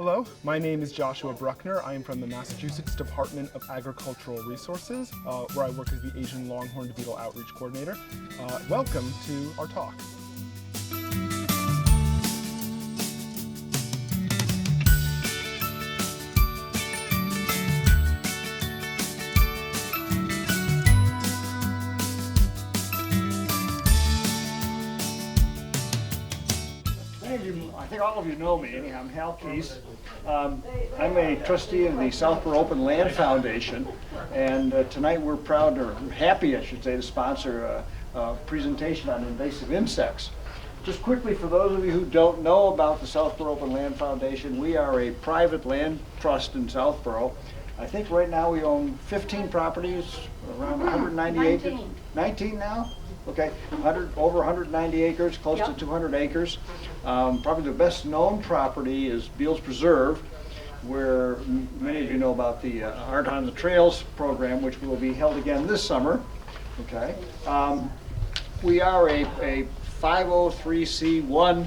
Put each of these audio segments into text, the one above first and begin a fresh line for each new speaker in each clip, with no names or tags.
Hello, my name is Joshua Bruckner. I am from the Massachusetts Department of Agricultural Resources, where I work as the Asian Longhorned Beetle Outreach Coordinator. Welcome to our talk.
I think all of you know me. Anyhow, I'm Hal Keese. I'm a trustee of the Southborough Open Land Foundation, and tonight we're proud, or happy I should say, to sponsor a presentation on invasive insects. Just quickly, for those of you who don't know about the Southborough Open Land Foundation, we are a private land trust in Southborough. I think right now we own 15 properties, around 190 acres. 19 now? Okay, over 190 acres, close to 200 acres. Probably the best known property is Beals Preserve, where many of you know about the Art on the Trails program, which will be held again this summer. Okay, we are a 503c1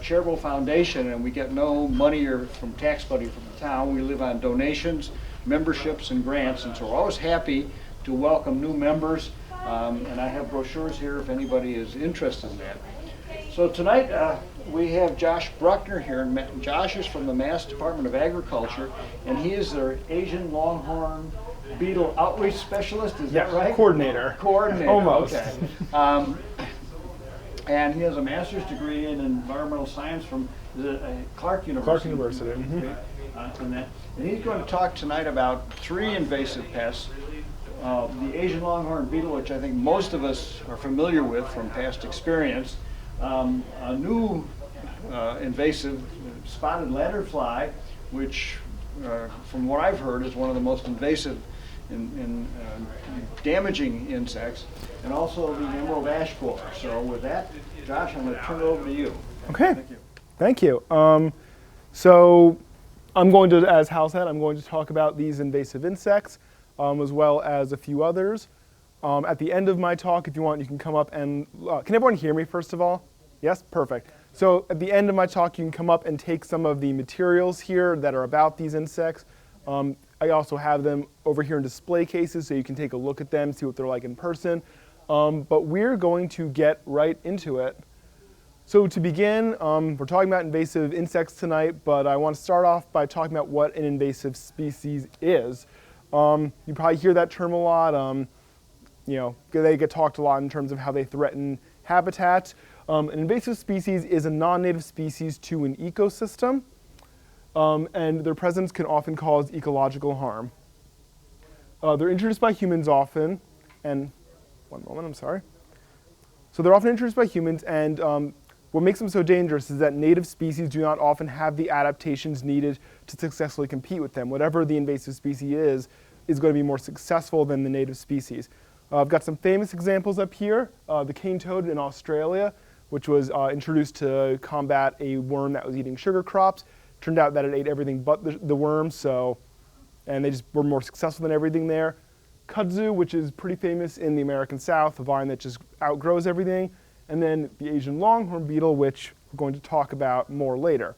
charitable foundation, and we get no money or from tax money from the town. We live on donations, memberships, and grants, and so we're always happy to welcome new members. And I have brochures here if anybody is interested in that. So tonight we have Josh Bruckner here. Josh is from the Mass Department of Agriculture, and he is their Asian Longhorn Beetle Outreach Specialist. Is that right?
Coordinator.
Coordinator.
Almost.
Okay. And he has a master's degree in environmental science from Clark University.
Clark University.
And he's going to talk tonight about 3 invasive pests. The Asian Longhorn Beetle, which I think most of us are familiar with from past experience. A new invasive spotted lanternfly, which from what I've heard is one of the most invasive and damaging insects, and also the emerald ash borer. So with that, Josh, I'm going to turn it over to you.
Okay.
Thank you.
Thank you. So I'm going to, as Hal said, I'm going to talk about these invasive insects, as well as a few others. At the end of my talk, if you want, you can come up and, can everyone hear me first of all? Yes, perfect. So at the end of my talk, you can come up and take some of the materials here that are about these insects. I also have them over here in display cases, so you can take a look at them, see what they're like in person. But we're going to get right into it. So to begin, we're talking about invasive insects tonight, but I want to start off by talking about what an invasive species is. You probably hear that term a lot. They get talked a lot in terms of how they threaten habitats. An invasive species is a non-native species to an ecosystem, and their presence can often cause ecological harm. They're introduced by humans often, and one moment, I'm sorry. So they're often introduced by humans, and what makes them so dangerous is that native species do not often have the adaptations needed to successfully compete with them. Whatever the invasive species is going to be more successful than the native species. I've got some famous examples up here. The cane toad in Australia, which was introduced to combat a worm that was eating sugar crops. Turned out that it ate everything but the worm, and they just were more successful than everything there. Kudzu, which is pretty famous in the American South, a vine that just outgrows everything. And then the Asian longhorn beetle, which we're going to talk about more later.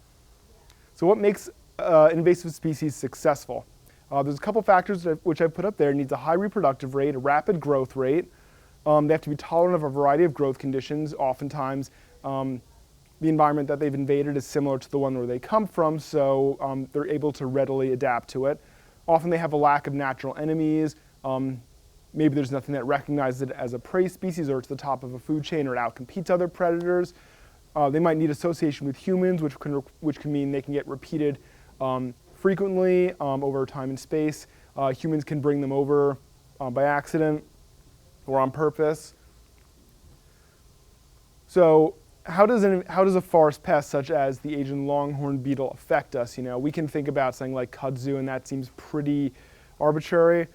So what makes invasive species successful? There's a couple factors which I've put up there. It needs a high reproductive rate, a rapid growth rate. They have to be tolerant of a variety of growth conditions. Oftentimes, the environment that they've invaded is similar to the one where they come from, so they're able to readily adapt to it. Often they have a lack of natural enemies. Maybe there's nothing that recognizes it as a prey species, or it's the top of a food chain, or it outcompetes other predators. They might need association with humans, which can mean they can get repeated frequently over time and space. Humans can bring them over by accident or on purpose. So how does a forest pest such as the Asian longhorn beetle affect us? We can think about something like kudzu, and that seems pretty arbitrary.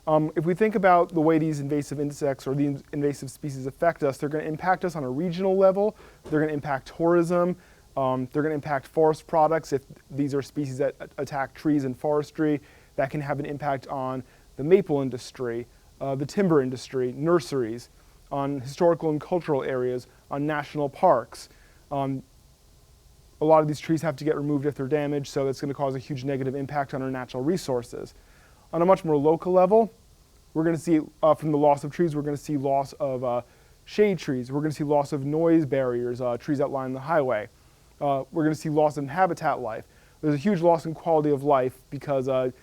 If we think about the way these invasive insects or the invasive species affect us, they're going to impact us on a regional level. They're going to impact tourism. They're going to impact forest products. If these are species that attack trees and forestry, that can have an impact on the maple industry, the timber industry, nurseries, on historical and cultural areas, on national parks. a lot of these trees have to get removed if they're damaged, so it's going to cause a huge negative impact on our natural resources. On a much more local level, we're going to see, from the loss of trees, we're going to see loss of shade trees. We're going to see loss of noise barriers, trees that line the highway. We're going to see loss in habitat life. There's a huge loss in quality of life because a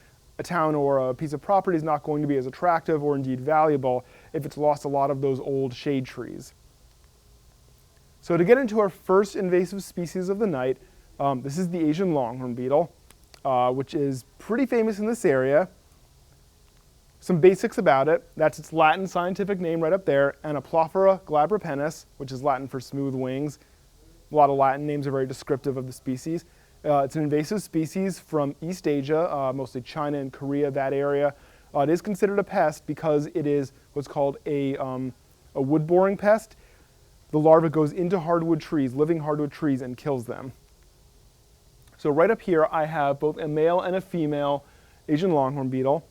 town or a piece of property is not going to be as attractive or indeed valuable if it's lost a lot of those old shade trees. So to get into our first invasive species of the night, this is the Asian longhorn beetle, which is pretty famous in this area. Some basics about it: that's its Latin scientific name right up there, Anoplophora glabripennis, which is Latin for smooth wings. A lot of Latin names are very descriptive of the species. It's an invasive species from East Asia, mostly China and Korea, that area. It is considered a pest because it is what's called a wood-boring pest. The larva goes into hardwood trees, living hardwood trees, and kills them. So right up here I have both a male and a female Asian longhorn beetle.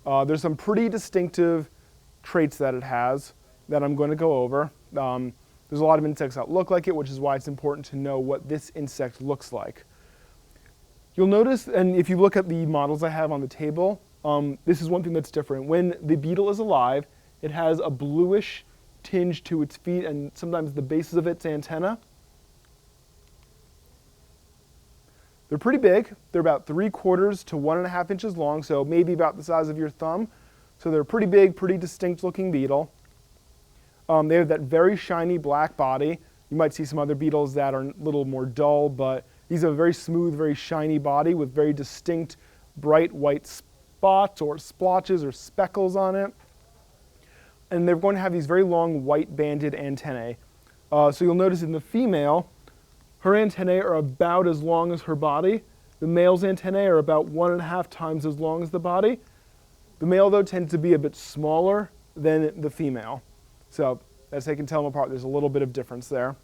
There's some pretty distinctive traits that it has that I'm going to go over. There's a lot of insects that look like it, which is why it's important to know what this insect looks like. You'll notice, and if you look at the models I have on the table, this is one thing that's different. When the beetle is alive, it has a bluish tinge to its feet and sometimes the bases of its antenna. They're pretty big. They're about 3/4 to 1.5 inches long, so maybe about the size of your thumb. So they're a pretty big, pretty distinct looking beetle. They have that very shiny black body. You might see some other beetles that are a little more dull, but these have a very smooth, very shiny body with very distinct bright white spots or splotches or speckles on it. And they're going to have these very long white banded antennae. So you'll notice in the female, her antennae are about as long as her body. The male's antennae are about 1.5 times as long as the body. The male, though, tends to be a bit smaller than the female. So as they can tell them apart, there's a little bit of difference there.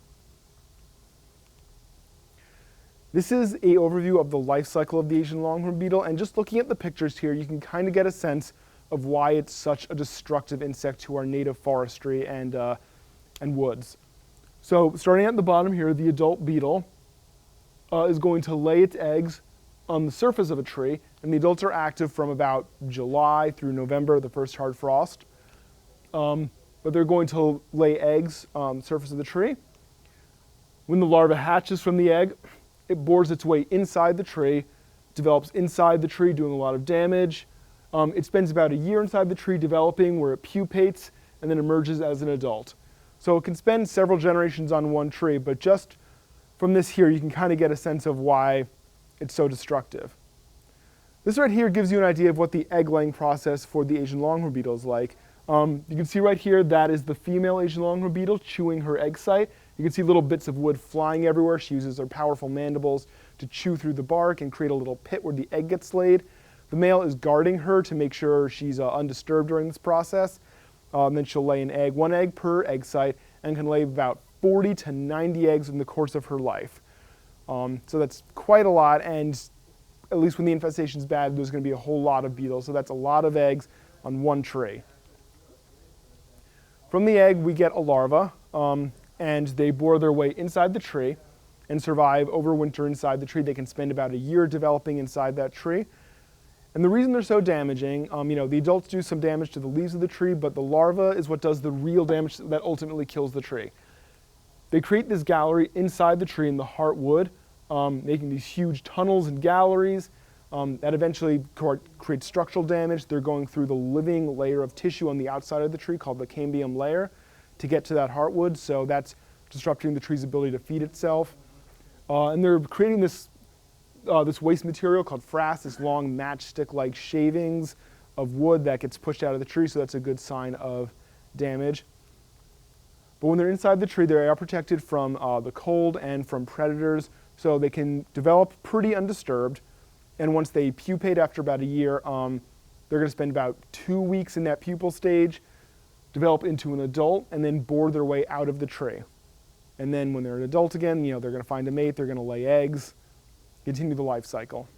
This is an overview of the life cycle of the Asian longhorn beetle, and just looking at the pictures here, you can kind of get a sense of why it's such a destructive insect to our native forestry and woods. So starting at the bottom here, the adult beetle is going to lay its eggs on the surface of a tree, and the adults are active from about July through November, the first hard frost. But they're going to lay eggs on the surface of the tree. When the larva hatches from the egg, it bores its way inside the tree, develops inside the tree, doing a lot of damage. It spends about a year inside the tree developing, where it pupates and then emerges as an adult. So it can spend several generations on one tree, but just from this here, you can kind of get a sense of why it's so destructive. This right here gives you an idea of what the egg-laying process for the Asian longhorn beetle is like. You can see right here, that is the female Asian longhorn beetle chewing her egg site. You can see little bits of wood flying everywhere. She uses her powerful mandibles to chew through the bark and create a little pit where the egg gets laid. The male is guarding her to make sure she's undisturbed during this process. Then she'll lay an egg, 1 egg per egg site, and can lay about 40 to 90 eggs in the course of her life. So that's quite a lot, and at least when the infestation's bad, there's going to be a whole lot of beetles. So that's a lot of eggs on one tree. From the egg, we get a larva, and they bore their way inside the tree and survive over winter inside the tree. They can spend about a year developing inside that tree. And the reason they're so damaging, the adults do some damage to the leaves of the tree, but the larva is what does the real damage that ultimately kills the tree. They create this gallery inside the tree in the heartwood, making these huge tunnels and galleries that eventually create structural damage. They're going through the living layer of tissue on the outside of the tree called the cambium layer to get to that heartwood, so that's disrupting the tree's ability to feed itself. And they're creating this waste material called frass, this long matchstick-like shavings of wood that gets pushed out of the tree, so that's a good sign of damage. But when they're inside the tree, they are protected from the cold and from predators, so they can develop pretty undisturbed. And once they pupate after about a year, they're going to spend about 2 weeks in that pupal stage, develop into an adult, and then bore their way out of the tree. And then when they're an adult again, they're going to find a mate, they're going to lay eggs, continue the life cycle.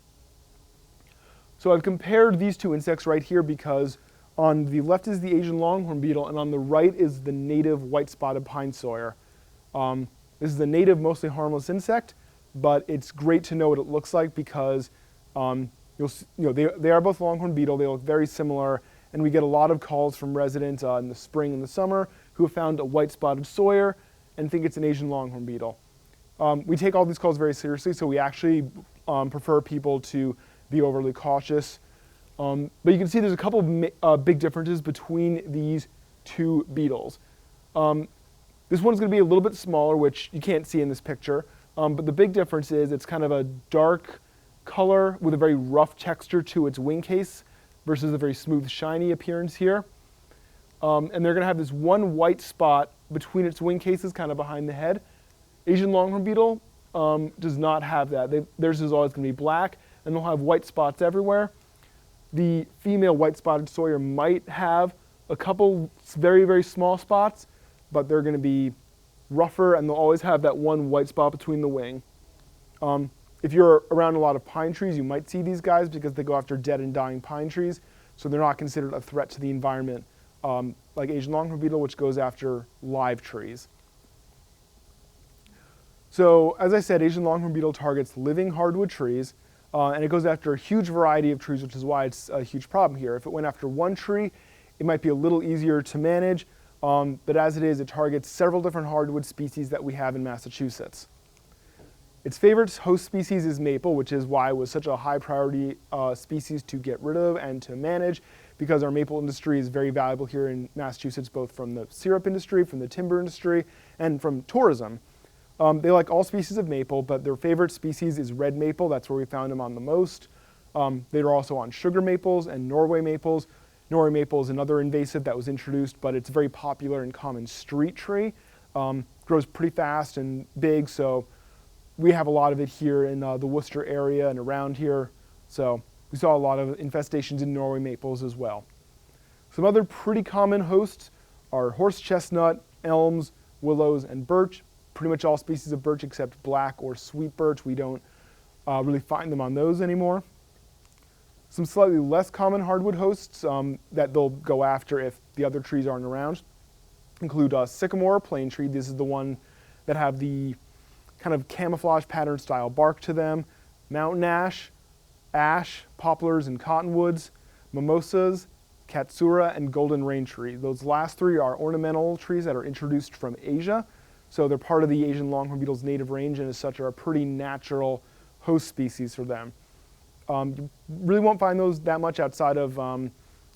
So I've compared these two insects right here because on the left is the Asian longhorn beetle, and on the right is the native white-spotted pine sawyer. This is a native, mostly harmless insect. but it's great to know what it looks like because they are both longhorn beetle. They look very similar, and we get a lot of calls from residents in the spring and the summer who have found a white-spotted Sawyer and think it's an Asian longhorn beetle. We take all these calls very seriously, so we actually prefer people to be overly cautious. But you can see there's a couple of big differences between these two beetles. This one's going to be a little bit smaller, which you can't see in this picture. But the big difference is it's kind of a dark color with a very rough texture to its wing case versus a very smooth, shiny appearance here. And they're going to have this one white spot between its wing cases, kind of behind the head. Asian longhorn beetle does not have that. Theirs is always going to be black, and they'll have white spots everywhere. The female white-spotted Sawyer might have a couple very, very small spots, but they're going to be rougher, and they'll always have that one white spot between the wing. If you're around a lot of pine trees, you might see these guys because they go after dead and dying pine trees, so they're not considered a threat to the environment like Asian longhorn beetle, which goes after live trees. So, as I said, Asian longhorn beetle targets living hardwood trees, and it goes after a huge variety of trees, which is why it's a huge problem here. If it went after one tree, it might be a little easier to manage, but as it is, it targets several different hardwood species that we have in Massachusetts. Its favorite host species is maple, which is why it was such a high priority species to get rid of and to manage, because our maple industry is very valuable here in Massachusetts, both from the syrup industry, from the timber industry, and from tourism. They like all species of maple, but their favorite species is red maple. That's where we found them on the most. They are also on sugar maples and Norway maples. Norway maple is another invasive that was introduced, but it's a very popular and common street tree. Grows pretty fast and big, so we have a lot of it here in the Worcester area and around here. So we saw a lot of infestations in Norway maples as well. Some other pretty common hosts are horse chestnut, elms, willows, and birch. Pretty much all species of birch except black or sweet birch. We don't really find them on those anymore. Some slightly less common hardwood hosts that they'll go after if the other trees aren't around include sycamore, plane tree. This is the one that have the kind of camouflage pattern style bark to them. Mountain ash, ash, poplars and cottonwoods, mimosas, katsura, and golden rain tree. Those last three are ornamental trees that are introduced from Asia. So they're part of the Asian longhorn beetle's native range, and as such are a pretty natural host species for them. You really won't find those that much outside of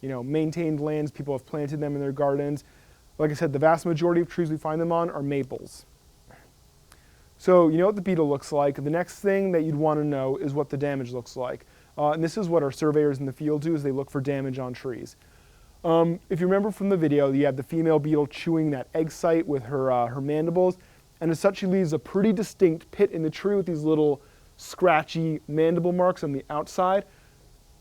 maintained lands. People have planted them in their gardens. Like I said, the vast majority of trees we find them on are maples. So you know what the beetle looks like. The next thing that you'd want to know is what the damage looks like. And this is what our surveyors in the field do, is they look for damage on trees. If you remember from the video, you have the female beetle chewing that egg site with her mandibles, and as such she leaves a pretty distinct pit in the tree with these little scratchy mandible marks on the outside.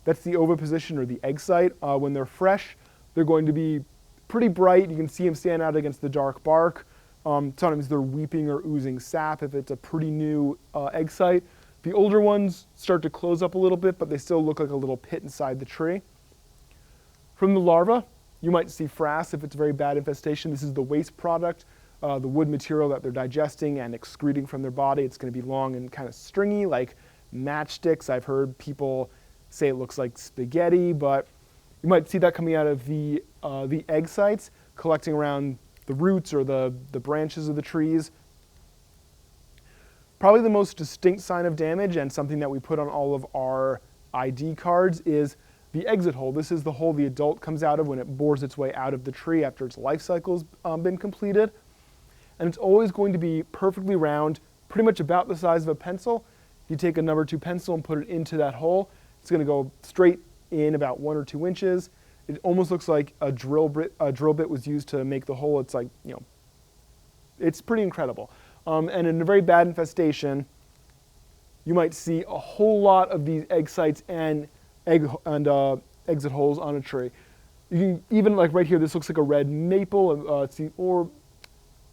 That's the oviposition, or the egg site. When they're fresh, they're going to be pretty bright. You can see them stand out against the dark bark. Sometimes they're weeping or oozing sap if it's a pretty new egg site. The older ones start to close up a little bit, but they still look like a little pit inside the tree. From the larva, you might see frass if it's a very bad infestation. This is the waste product, the wood material that they're digesting and excreting from their body. It's going to be long and kind of stringy, like matchsticks. I've heard people say it looks like spaghetti, but you might see that coming out of the egg sites, collecting around the roots or the branches of the trees. Probably the most distinct sign of damage, and something that we put on all of our ID cards, is the exit hole. This is the hole the adult comes out of when it bores its way out of the tree after its life cycle's been completed. And it's always going to be perfectly round, pretty much about the size of a pencil. If you take a number 2 pencil and put it into that hole, it's going to go straight in about 1 or 2 inches. It almost looks like a drill bit was used to make the hole. It's like, it's pretty incredible. And in a very bad infestation, you might see a whole lot of these egg sites and exit holes on a tree. You can even, like right here, this looks like a red maple, or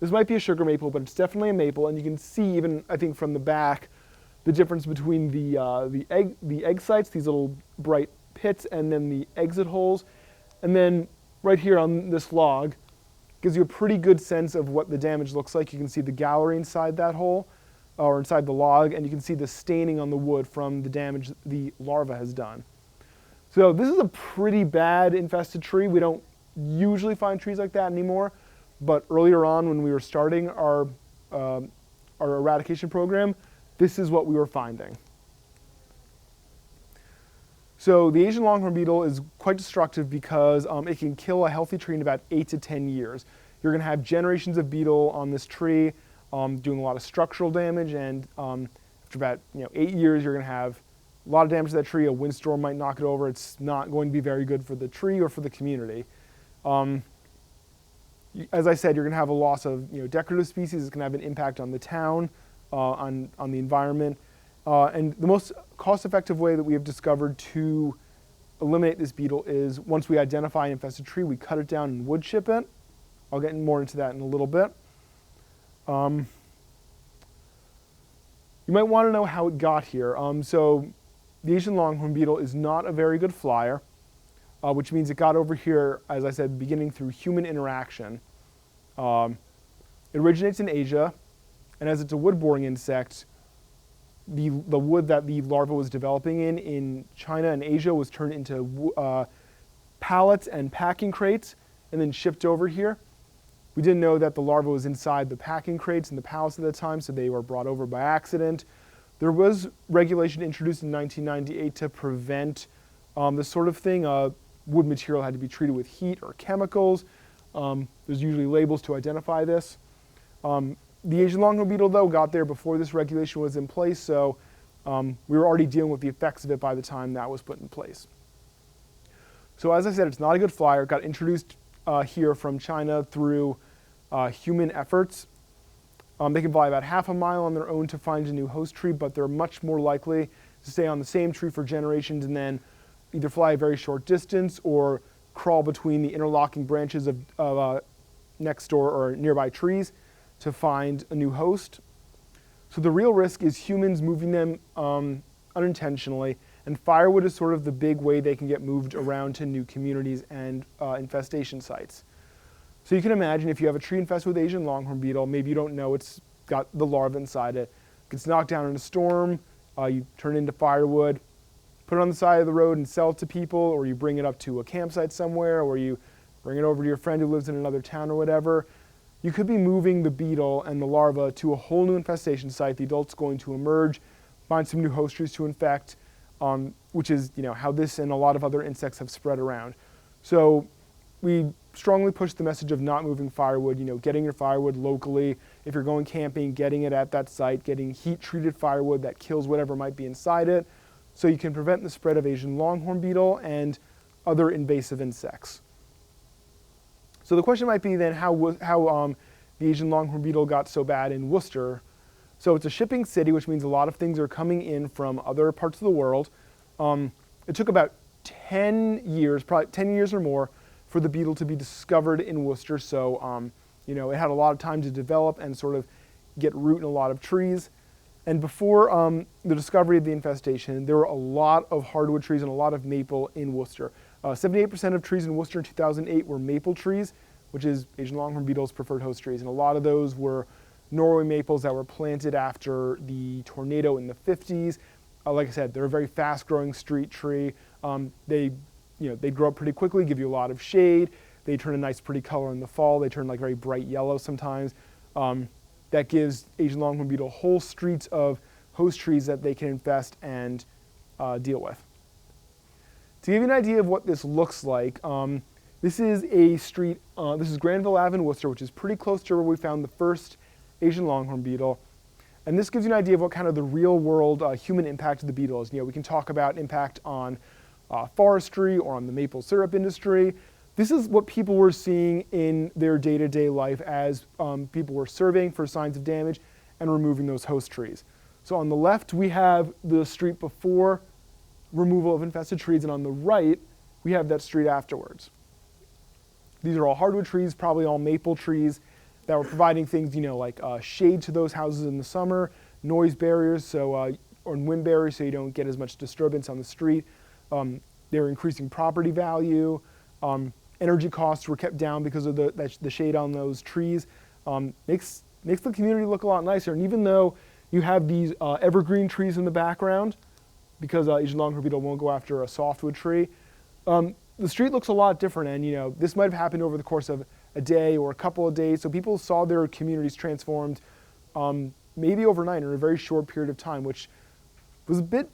this might be a sugar maple, but it's definitely a maple. And you can see even, I think, from the back, the difference between the egg sites, these little bright pits, and then the exit holes. And then right here on this log gives you a pretty good sense of what the damage looks like. You can see the gallery inside that hole. or inside the log, and you can see the staining on the wood from the damage the larva has done. So this is a pretty bad infested tree. We don't usually find trees like that anymore, but earlier on when we were starting our eradication program, this is what we were finding. So the Asian longhorn beetle is quite destructive because it can kill a healthy tree in about 8 to 10 years. You're going to have generations of beetle on this tree doing a lot of structural damage, and after about 8 years you're going to have a lot of damage to that tree. A windstorm might knock it over. It's not going to be very good for the tree or for the community. As I said, you're going to have a loss of decorative species. It's going to have an impact on the town, on the environment. And the most cost-effective way that we have discovered to eliminate this beetle is once we identify an infested tree, we cut it down and wood chip it. I'll get more into that in a little bit. You might want to know how it got here. So the Asian longhorn beetle is not a very good flyer, which means it got over here, as I said, beginning through human interaction. It originates in Asia, and as it's a wood-boring insect, the wood that the larva was developing in China and Asia was turned into pallets and packing crates and then shipped over here. We didn't know that the larva was inside the packing crates and the pallets at the time, so they were brought over by accident. There was regulation introduced in 1998 to prevent this sort of thing. Wood material had to be treated with heat or chemicals. There's usually labels to identify this. The Asian longhorn beetle, though, got there before this regulation was in place, so we were already dealing with the effects of it by the time that was put in place. So as I said, it's not a good flyer. It got introduced here from China through human efforts. They can fly about half a mile on their own to find a new host tree, but they're much more likely to stay on the same tree for generations and then either fly a very short distance or crawl between the interlocking branches of next door or nearby trees to find a new host. So the real risk is humans moving them unintentionally, and firewood is sort of the big way they can get moved around to new communities and infestation sites. So you can imagine if you have a tree infested with Asian longhorn beetle, maybe you don't know it's got the larva inside it. It gets knocked down in a storm, you turn it into firewood, put it on the side of the road and sell it to people, or you bring it up to a campsite somewhere, or you bring it over to your friend who lives in another town or whatever. You could be moving the beetle and the larva to a whole new infestation site. The adult's going to emerge, find some new host trees to infect, which is how this and a lot of other insects have spread around. So we strongly push the message of not moving firewood, getting your firewood locally. If you're going camping, getting it at that site, getting heat-treated firewood that kills whatever might be inside it, so you can prevent the spread of Asian longhorn beetle and other invasive insects. So the question might be then how the Asian longhorn beetle got so bad in Worcester. So it's a shipping city, which means a lot of things are coming in from other parts of the world. It took about 10 years, probably 10 years or more, for the beetle to be discovered in Worcester. So it had a lot of time to develop and sort of get root in a lot of trees. And before the discovery of the infestation, there were a lot of hardwood trees and a lot of maple in Worcester. 78% of trees in Worcester in 2008 were maple trees, which is Asian longhorn beetle's preferred host trees. And a lot of those were Norway maples that were planted after the tornado in the 50s. Like I said, they're a very fast-growing street tree. They grow up pretty quickly, give you a lot of shade. They turn a nice, pretty color in the fall. They turn like very bright yellow sometimes. That gives Asian longhorn beetle whole streets of host trees that they can infest and deal with. To give you an idea of what this looks like, this is a street, this is Granville Ave in Worcester, which is pretty close to where we found the first Asian longhorn beetle. And this gives you an idea of what kind of the real world human impact of the beetle is. We can talk about impact on forestry or on the maple syrup industry. This is what people were seeing in their day-to-day life as people were surveying for signs of damage and removing those host trees. So on the left, we have the street before removal of infested trees, and on the right, we have that street afterwards. These are all hardwood trees, probably all maple trees that were providing things, like shade to those houses in the summer, noise barriers, or wind barriers, so you don't get as much disturbance on the street. They're increasing property value. Energy costs were kept down because of the shade on those trees. Makes the community look a lot nicer. And even though You have these evergreen trees in the background because Asian longhorn beetle won't go after a softwood tree. The street looks a lot different, and this might have happened over the course of a day or a couple of days. So people saw their communities transformed maybe overnight or in a very short period of time, which was a bit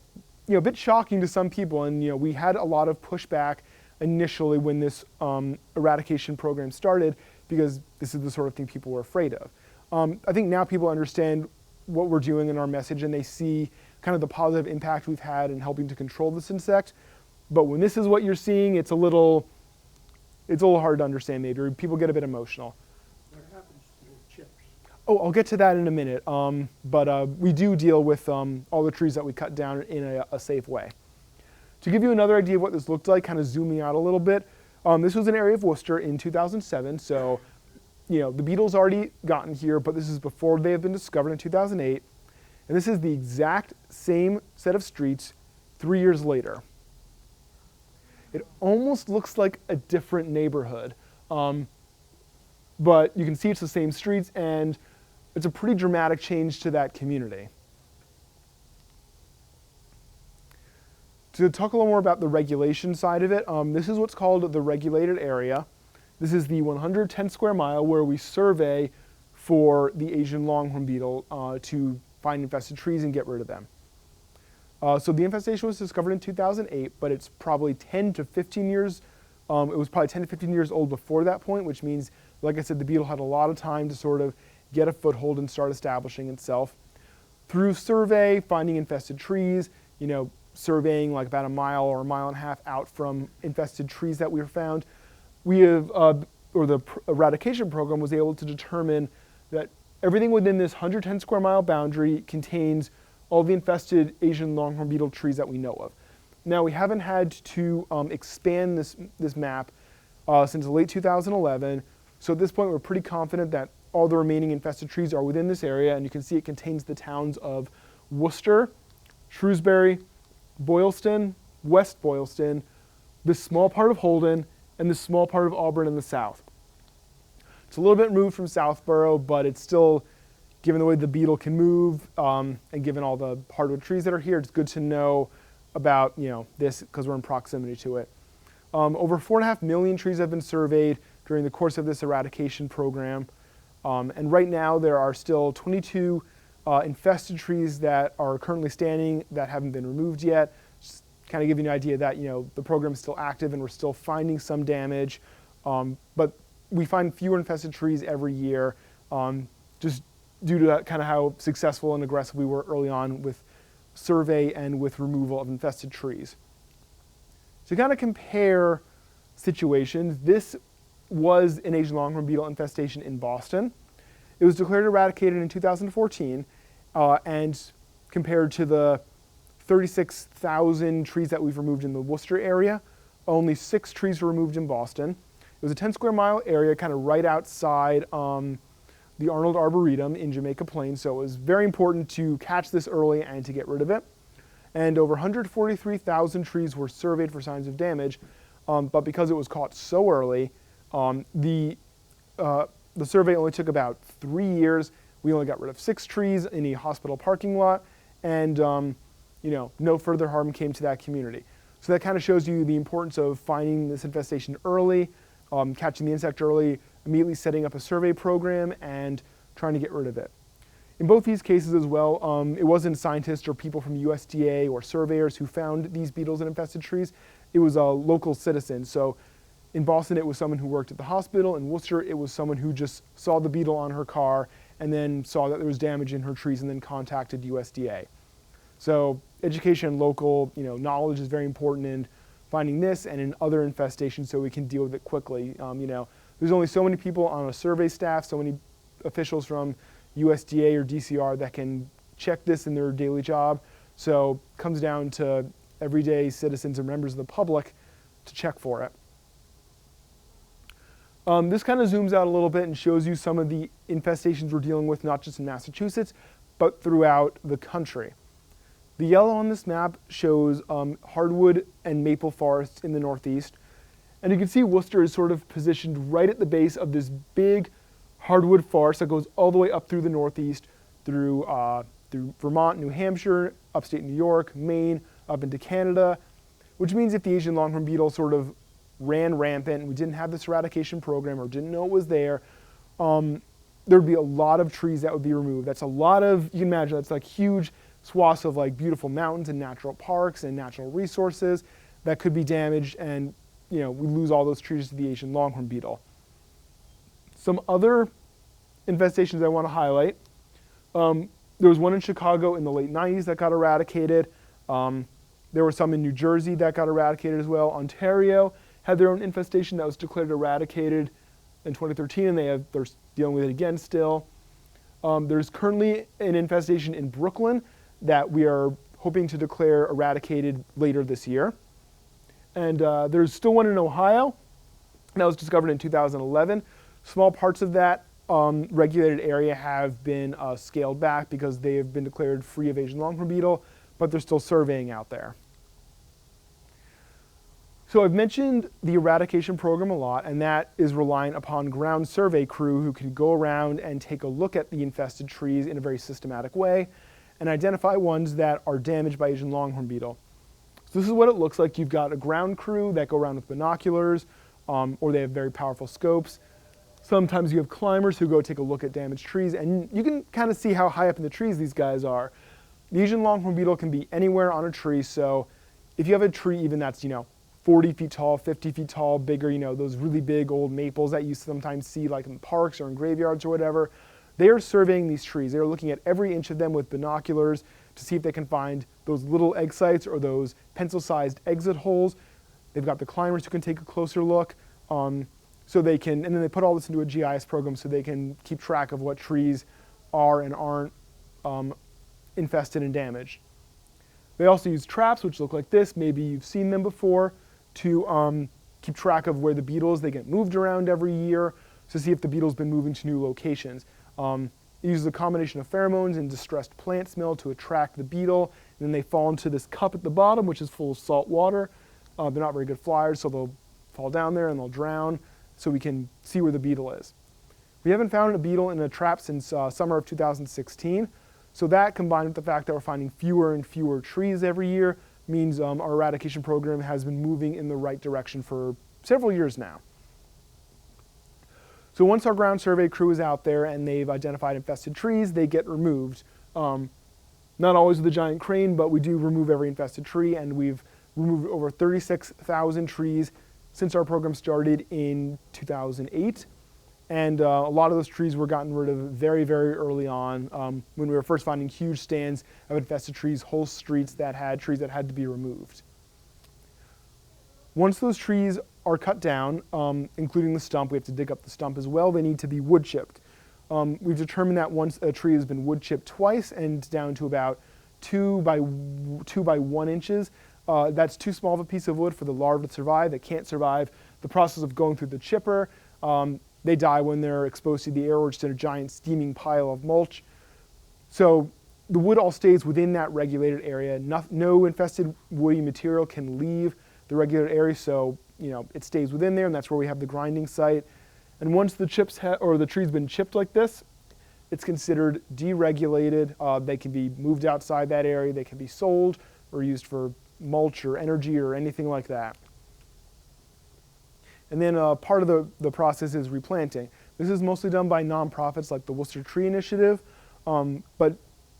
shocking to some people. And we had a lot of pushback initially when this eradication program started, because this is the sort of thing people were afraid of. I think now people understand what we're doing in our message, and they see kind of the positive impact we've had in helping to control this insect. But when this is what you're seeing, it's a little hard to understand maybe, or people get a bit emotional.
What happens to the chips?
Oh, I'll get to that in a minute. But we do deal with all the trees that we cut down in a safe way. To give you another idea of what this looked like, kind of zooming out a little bit, this was an area of Worcester in 2007. So, the beetles already gotten here, but this is before they have been discovered in 2008. And this is the exact same set of streets 3 years later. It almost looks like a different neighborhood, but you can see it's the same streets, and it's a pretty dramatic change to that community. To talk a little more about the regulation side of it, this is what's called the regulated area. This is the 110 square mile where we survey for the Asian longhorn beetle to find infested trees and get rid of them. So the infestation was discovered in 2008, but it's probably 10 to 15 years. It was probably 10 to 15 years old before that point, which means, like I said, the beetle had a lot of time to sort of get a foothold and start establishing itself. Through survey, finding infested trees, surveying like about a mile or a mile and a half out from infested trees that we found, we have, or the eradication program was able to determine that everything within this 110 square mile boundary contains all the infested Asian longhorn beetle trees that we know of. Now, we haven't had to expand this map since late 2011, so at this point we're pretty confident that all the remaining infested trees are within this area, and you can see it contains the towns of Worcester, Shrewsbury, Boylston, West Boylston, this small part of Holden, and this small part of Auburn in the south. It's a little bit removed from Southborough, but it's still, given the way the beetle can move, and given all the hardwood trees that are here, it's good to know about this because we're in proximity to it. Over 4.5 million trees have been surveyed during the course of this eradication program. And right now there are still 22 infested trees that are currently standing that haven't been removed yet. Just kind of give you an idea that the program is still active and we're still finding some damage. But we find fewer infested trees every year, just due to that kind of how successful and aggressive we were early on with survey and with removal of infested trees. To kind of compare situations, this was an Asian longhorn beetle infestation in Boston. It was declared eradicated in 2014, and compared to the 36,000 trees that we've removed in the Worcester area, only 6 trees were removed in Boston. It was a 10 square mile area kind of right outside the Arnold Arboretum in Jamaica Plains, so it was very important to catch this early and to get rid of it. And over 143,000 trees were surveyed for signs of damage, but because it was caught so early, the survey only took about 3 years. We only got rid of 6 trees in a hospital parking lot, and no further harm came to that community. So that kind of shows you the importance of finding this infestation early, catching the insect early, immediately setting up a survey program, and trying to get rid of it. In both these cases as well, it wasn't scientists or people from USDA or surveyors who found these beetles in infested trees. It was a local citizen. So in Boston, it was someone who worked at the hospital. In Worcester, it was someone who just saw the beetle on her car and then saw that there was damage in her trees and then contacted USDA. So education and local knowledge is very important in finding this and in other infestations so we can deal with it quickly. There's only so many people on a survey staff, so many officials from USDA or DCR that can check this in their daily job. So it comes down to everyday citizens and members of the public to check for it. This kind of zooms out a little bit and shows you some of the infestations we're dealing with, not just in Massachusetts, but throughout the country. The yellow on this map shows hardwood and maple forests in the Northeast. And you can see Worcester is sort of positioned right at the base of this big hardwood forest that goes all the way up through the Northeast, through through Vermont, New Hampshire, upstate New York, Maine, up into Canada, which means if the Asian longhorn beetle sort of ran rampant and we didn't have this eradication program or didn't know it was there, there'd be a lot of trees that would be removed. That's a lot of, you can imagine, that's like huge swaths of like beautiful mountains and natural parks and natural resources that could be damaged, and we lose all those trees to the Asian longhorn beetle. Some other infestations I want to highlight. There was one in Chicago in the late 90s that got eradicated. There were some in New Jersey that got eradicated as well. Ontario had their own infestation that was declared eradicated in 2013, and they're dealing with it again still. There's currently an infestation in Brooklyn that we are hoping to declare eradicated later this year. And there's still one in Ohio that was discovered in 2011. Small parts of that regulated area have been scaled back because they have been declared free of Asian longhorn beetle, but they're still surveying out there. So I've mentioned the eradication program a lot, and that is reliant upon ground survey crew who can go around and take a look at the infested trees in a very systematic way and identify ones that are damaged by Asian longhorn beetle. So this is what it looks like. You've got a ground crew that go around with binoculars, or they have very powerful scopes. Sometimes you have climbers who go take a look at damaged trees, and you can kind of see how high up in the trees these guys are. The Asian longhorn beetle can be anywhere on a tree, so if you have a tree even that's, 40 feet tall, 50 feet tall, bigger, those really big old maples that you sometimes see like in parks or in graveyards or whatever, they are surveying these trees. They are looking at every inch of them with binoculars to see if they can find those little egg sites or those pencil-sized exit holes. They've got the climbers who can take a closer look. So they can, and then they put all this into a GIS program so they can keep track of what trees are and aren't infested and damaged. They also use traps, which look like this. Maybe you've seen them before, to keep track of where the beetle is. They get moved around every year to see if the beetle's been moving to new locations. It uses a combination of pheromones and distressed plant smell to attract the beetle, and then they fall into this cup at the bottom, which is full of salt water. They're not very good flyers, so they'll fall down there and they'll drown, so we can see where the beetle is. We haven't found a beetle in a trap since summer of 2016, so that combined with the fact that we're finding fewer and fewer trees every year means our eradication program has been moving in the right direction for several years now. So once our ground survey crew is out there and they've identified infested trees, they get removed. Not always with a giant crane, but we do remove every infested tree, and we've removed over 36,000 trees since our program started in 2008. And a lot of those trees were gotten rid of very, very early on when we were first finding huge stands of infested trees, whole streets that had trees that had to be removed. Once those trees are cut down, including the stump, we have to dig up the stump as well, they need to be wood chipped. We've determined that once a tree has been wood chipped twice and down to about 2 by 1 inches, that's too small of a piece of wood for the larvae to survive. They can't survive the process of going through the chipper. They die when they're exposed to the air or just in a giant steaming pile of mulch. So the wood all stays within that regulated area. No infested woody material can leave the regulated area, so it stays within there, and that's where we have the grinding site. And once the the tree's been chipped like this, it's considered deregulated. They can be moved outside that area. They can be sold or used for mulch or energy or anything like that. And then part of the process is replanting. This is mostly done by nonprofits like the Worcester Tree Initiative, but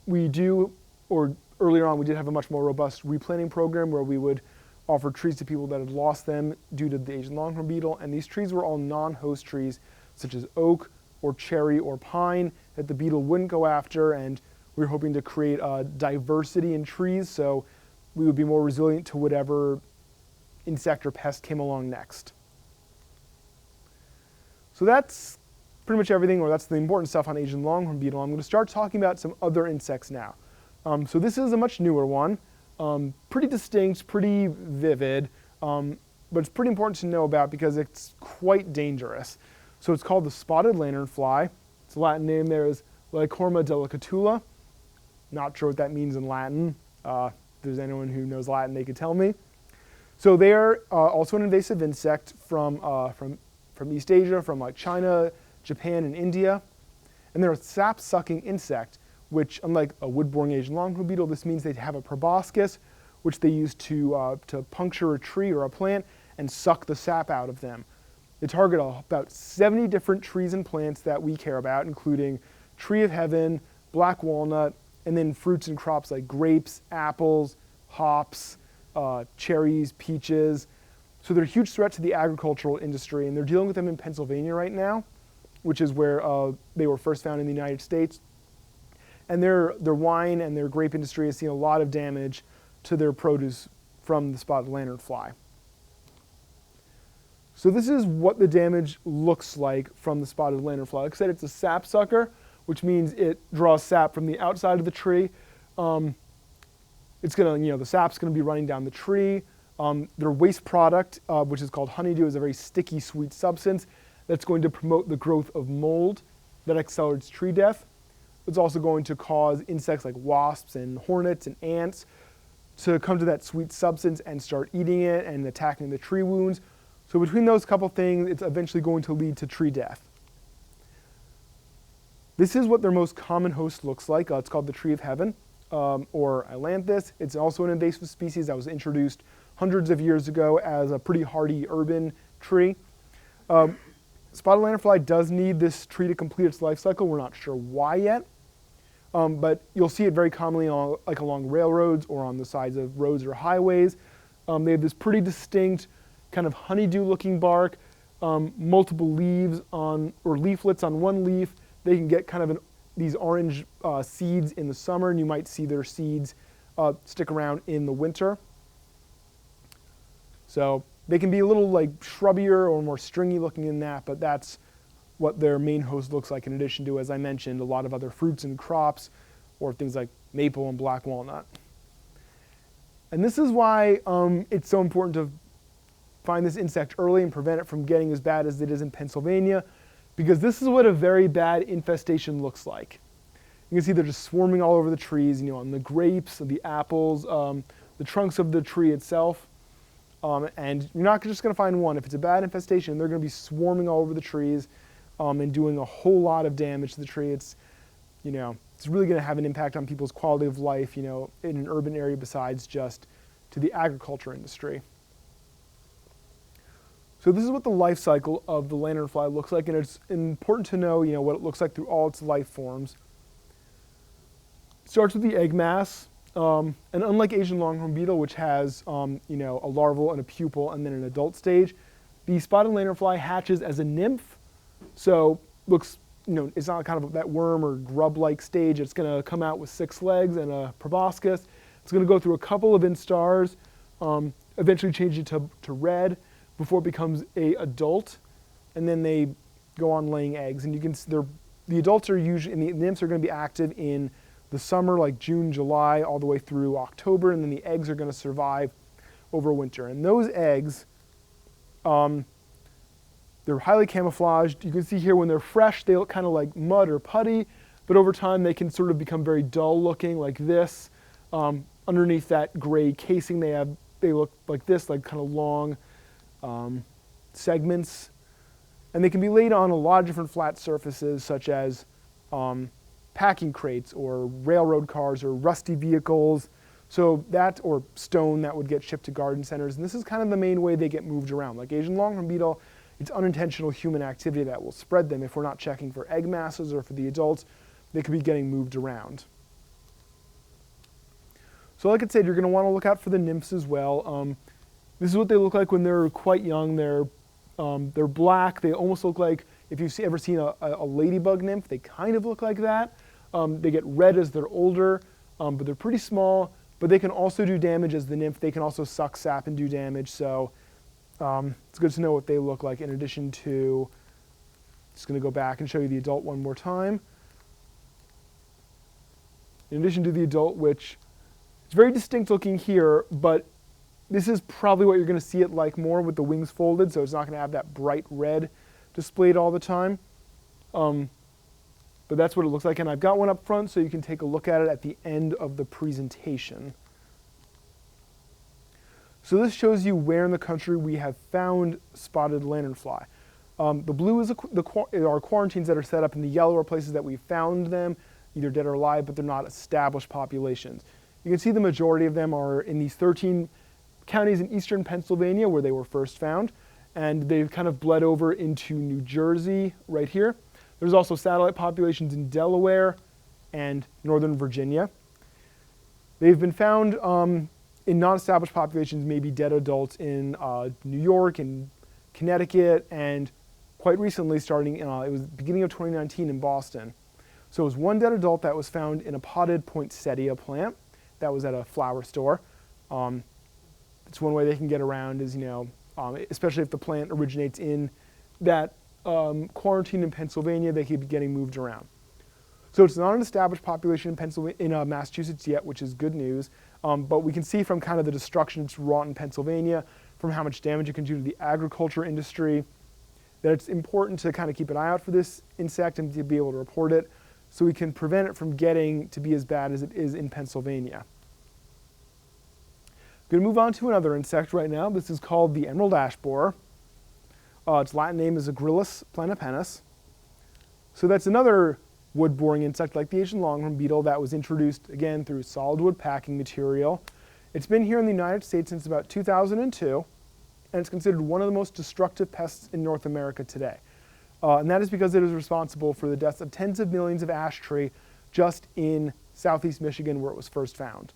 earlier on we did have a much more robust replanting program where we would offer trees to people that had lost them due to the Asian longhorn beetle, and these trees were all non-host trees such as oak or cherry or pine that the beetle wouldn't go after, and we were hoping to create a diversity in trees so we would be more resilient to whatever insect or pest came along next. So that's pretty much everything, or that's the important stuff on Asian longhorn beetle. I'm going to start talking about some other insects now. So this is a much newer one, pretty distinct, pretty vivid, but it's pretty important to know about because it's quite dangerous. So it's called the spotted lanternfly. Its Latin name there is Lycorma delicatula. Not sure what that means in Latin. If there's anyone who knows Latin, they could tell me. So they are also an invasive insect from East Asia, from like China, Japan, and India. And they're a sap-sucking insect, which, unlike a wood-boring Asian longhorn beetle, this means they have a proboscis, which they use to puncture a tree or a plant and suck the sap out of them. They target about 70 different trees and plants that we care about, including tree of heaven, black walnut, and then fruits and crops like grapes, apples, hops, cherries, peaches. So they're a huge threat to the agricultural industry, and they're dealing with them in Pennsylvania right now, which is where they were first found in the United States. And their wine and their grape industry has seen a lot of damage to their produce from the spotted lanternfly. So this is what the damage looks like from the spotted lanternfly. Like I said, it's a sap sucker, which means it draws sap from the outside of the tree. It's gonna, the sap's gonna be running down the tree. Their waste product, which is called honeydew, is a very sticky, sweet substance that's going to promote the growth of mold that accelerates tree death. It's also going to cause insects like wasps and hornets and ants to come to that sweet substance and start eating it and attacking the tree wounds. So between those couple things, it's eventually going to lead to tree death. This is what their most common host looks like. It's called the tree of heaven, or ailanthus. It's also an invasive species that was introduced hundreds of years ago as a pretty hardy urban tree. Spotted lanternfly does need this tree to complete its life cycle. We're not sure why yet, but you'll see it very commonly along railroads or on the sides of roads or highways. They have this pretty distinct kind of honeydew-looking bark, multiple leaves or leaflets on one leaf. They can get kind of these orange seeds in the summer, and you might see their seeds stick around in the winter. So they can be a little like shrubbier or more stringy looking than that, but that's what their main host looks like, in addition to, as I mentioned, a lot of other fruits and crops or things like maple and black walnut. And this is why it's so important to find this insect early and prevent it from getting as bad as it is in Pennsylvania, because this is what a very bad infestation looks like. You can see they're just swarming all over the trees, on the grapes, the apples, the trunks of the tree itself. And you're not just going to find one. If it's a bad infestation, they're going to be swarming all over the trees and doing a whole lot of damage to the tree. It's really going to have an impact on people's quality of life, in an urban area besides just to the agriculture industry. So this is what the life cycle of the lanternfly looks like, and it's important to know, what it looks like through all its life forms. It starts with the egg mass. And unlike Asian longhorn beetle, which has a larval and a pupil and then an adult stage, the spotted lanternfly hatches as a nymph. So looks, it's not kind of that worm or grub-like stage. It's going to come out with 6 legs and a proboscis. It's going to go through a couple of instars, eventually change it to red before it becomes a adult, and then they go on laying eggs. And you can see the adults are usually, and the nymphs are going to be active in the summer, like June, July, all the way through October, and then the eggs are going to survive over winter. And those eggs, they're highly camouflaged. You can see here when they're fresh, they look kind of like mud or putty, but over time they can sort of become very dull looking like this. Underneath that gray casing they look like this, like kind of long segments. And they can be laid on a lot of different flat surfaces, such as packing crates or railroad cars or rusty vehicles. So that, or stone that would get shipped to garden centers. And this is kind of the main way they get moved around. Like Asian longhorn beetle, it's unintentional human activity that will spread them. If we're not checking for egg masses or for the adults, they could be getting moved around. So like I said, you're going to want to look out for the nymphs as well. This is what they look like when they're quite young. They're black. They almost look like, if you've ever seen a ladybug nymph, they kind of look like that. They get red as they're older, but they're pretty small. But they can also do damage as the nymph. They can also suck sap and do damage. So it's good to know what they look like. In addition to, just going to go back and show you the adult one more time. In addition to the adult, which it's very distinct looking here, but this is probably what you're going to see it like more with the wings folded, so it's not going to have that bright red displayed all the time. But that's what it looks like, and I've got one up front so you can take a look at it at the end of the presentation. So this shows you where in the country we have found spotted lanternfly. The blue is our quarantines that are set up, and the yellow are places that we found them. either dead or alive, but they're not established populations. You can see the majority of them are in these 13 counties in eastern Pennsylvania where they were first found, and they've kind of bled over into New Jersey right here. There's also satellite populations in Delaware and Northern Virginia. They've been found in non-established populations, maybe dead adults in New York and Connecticut, and quite recently starting, it was beginning of 2019 in Boston. So it was one dead adult that was found in a potted poinsettia plant that was at a flower store. It's one way they can get around is, especially if the plant originates in that quarantine in Pennsylvania, they could be getting moved around. So it's not an established population in Massachusetts yet, which is good news. But we can see from kind of the destruction it's wrought in Pennsylvania, from how much damage it can do to the agriculture industry, that it's important to kind of keep an eye out for this insect and to be able to report it so we can prevent it from getting to be as bad as it is in Pennsylvania. I'm going to move on to another insect right now. This is called the emerald ash borer. Its Latin name is Agrillus planipennis. So that's another wood-boring insect like the Asian longhorn beetle that was introduced, again, through solid wood packing material. It's been here in the United States since about 2002, and it's considered one of the most destructive pests in North America today. And that is because it is responsible for the deaths of tens of millions of ash tree just in southeast Michigan where it was first found.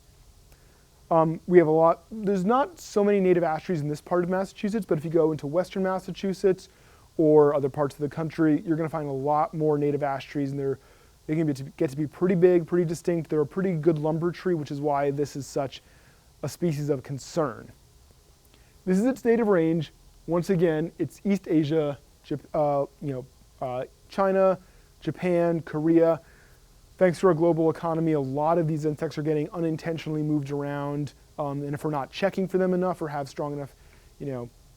We have there's not so many native ash trees in this part of Massachusetts, but if you go into western Massachusetts or other parts of the country, you're going to find a lot more native ash trees, and they can get to be pretty big, pretty distinct. They're a pretty good lumber tree, which is why this is such a species of concern. This is its native range. Once again, it's East Asia, China, Japan, Korea. Thanks to our global economy, a lot of these insects are getting unintentionally moved around, and if we're not checking for them enough or have strong enough,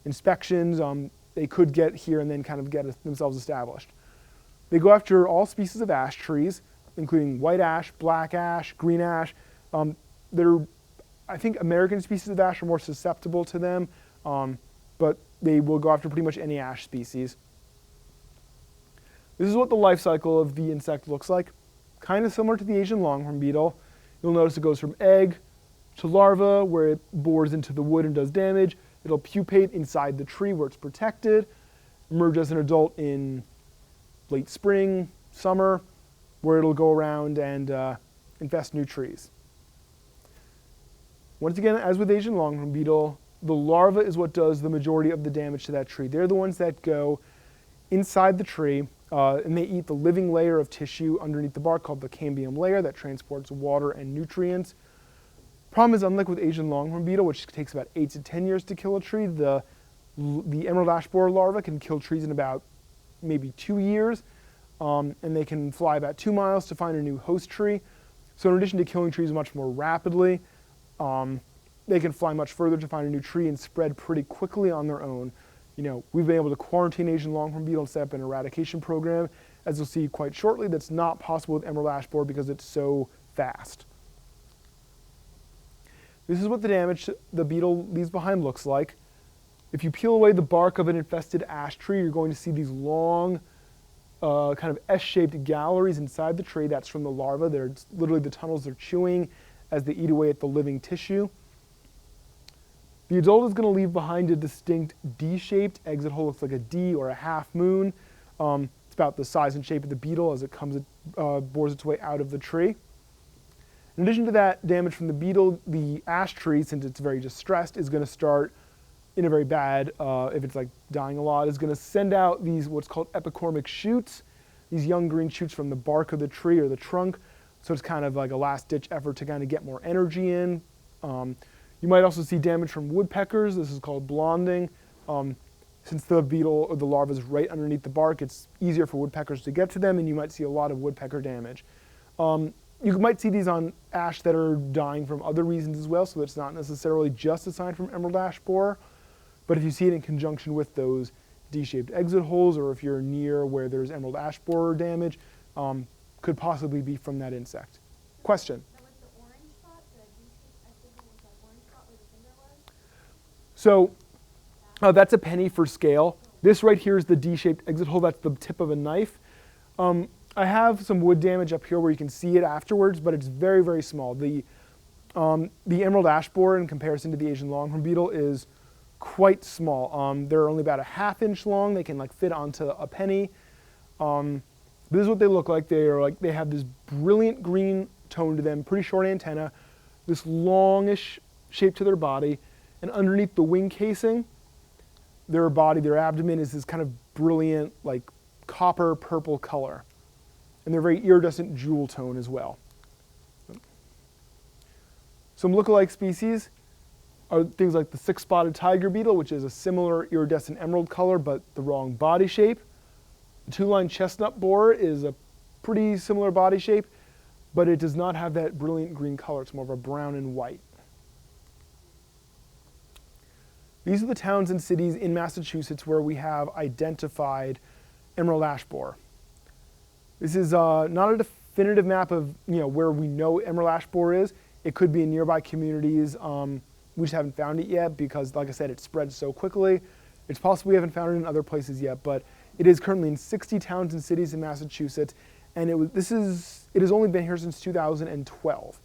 inspections, they could get here and then kind of get themselves established. They go after all species of ash trees, including white ash, black ash, green ash. I think American species of ash are more susceptible to them, but they will go after pretty much any ash species. This is what the life cycle of the insect looks like. Kind of similar to the Asian longhorn beetle. You'll notice it goes from egg to larva, where it bores into the wood and does damage. It'll pupate inside the tree where it's protected, emerge as an adult in late spring, summer, where it'll go around and infest new trees. Once again, as with Asian longhorn beetle, the larva is what does the majority of the damage to that tree. They're the ones that go inside the tree, and they eat the living layer of tissue underneath the bark called the cambium layer that transports water and nutrients. Problem is, unlike with Asian longhorn beetle, which takes about 8 to 10 years to kill a tree, the emerald ash borer larva can kill trees in about maybe 2 years, and they can fly about 2 miles to find a new host tree. So in addition to killing trees much more rapidly, they can fly much further to find a new tree and spread pretty quickly on their own. We've been able to quarantine Asian longhorn beetle and set up an eradication program. As you'll see quite shortly, that's not possible with emerald ash borer because it's so fast. This is what the damage the beetle leaves behind looks like. If you peel away the bark of an infested ash tree, you're going to see these long, kind of S-shaped galleries inside the tree. That's from the larva. They're literally the tunnels they're chewing as they eat away at the living tissue. The adult is going to leave behind a distinct D-shaped exit hole. Looks like a D or a half moon. It's about the size and shape of the beetle as it bores its way out of the tree. In addition to that damage from the beetle, the ash tree, since it's very distressed, is going to start in a very bad, if it's like dying a lot, is going to send out these what's called epicormic shoots, these young green shoots from the bark of the tree or the trunk. So it's kind of like a last-ditch effort to kind of get more energy in. You might also see damage from woodpeckers. This is called blonding. Since the beetle or the larva is right underneath the bark, it's easier for woodpeckers to get to them, and you might see a lot of woodpecker damage. You might see these on ash that are dying from other reasons as well, so it's not necessarily just a sign from emerald ash borer. But if you see it in conjunction with those D-shaped exit holes, or if you're near where there's emerald ash borer damage, could possibly be from that insect. Question?
That was the orange spot, the D-shaped exit hole was that orange spot where the finger was?
So that's a penny for scale. This right here is the D-shaped exit hole. That's the tip of a knife. I have some wood damage up here where you can see it afterwards, but it's very, very small. The emerald ash borer in comparison to the Asian longhorn beetle is quite small. They're only about a ½ inch long. They can like fit onto a penny. This is what they look like. They have this brilliant green tone to them, pretty short antenna, this longish shape to their body, and underneath the wing casing, their body, their abdomen is this kind of brilliant, like copper purple color. And they're very iridescent jewel tone as well. Some lookalike species are things like the six-spotted tiger beetle, which is a similar iridescent emerald color, but the wrong body shape. The two-line chestnut borer is a pretty similar body shape, but it does not have that brilliant green color. It's more of a brown and white. These are the towns and cities in Massachusetts where we have identified emerald ash borer. This is not a definitive map of where we know emerald ash borer is. It could be in nearby communities. We just haven't found it yet because, like I said, it spreads so quickly. It's possible we haven't found it in other places yet, but it is currently in 60 towns and cities in Massachusetts, and it has only been here since 2012.